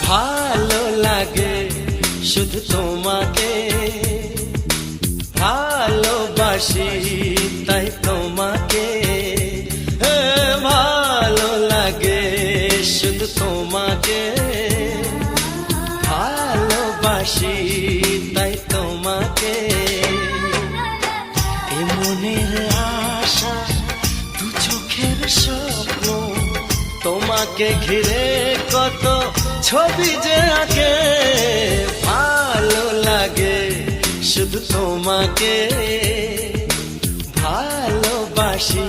ভালো লাগে শুধু তোমাকে, ভালোবাসি তাই তোমাকে। ভালো লাগে শুধু তোমাকে, ভালোবাসি তাই তোমাকে। এ মনের আশা দু চোখের স্বপ্ন, তোমাকে ঘিরে কত ছবি যে আঁকে। ভালো লাগে শুধু তোমাকে, ভালোবাসি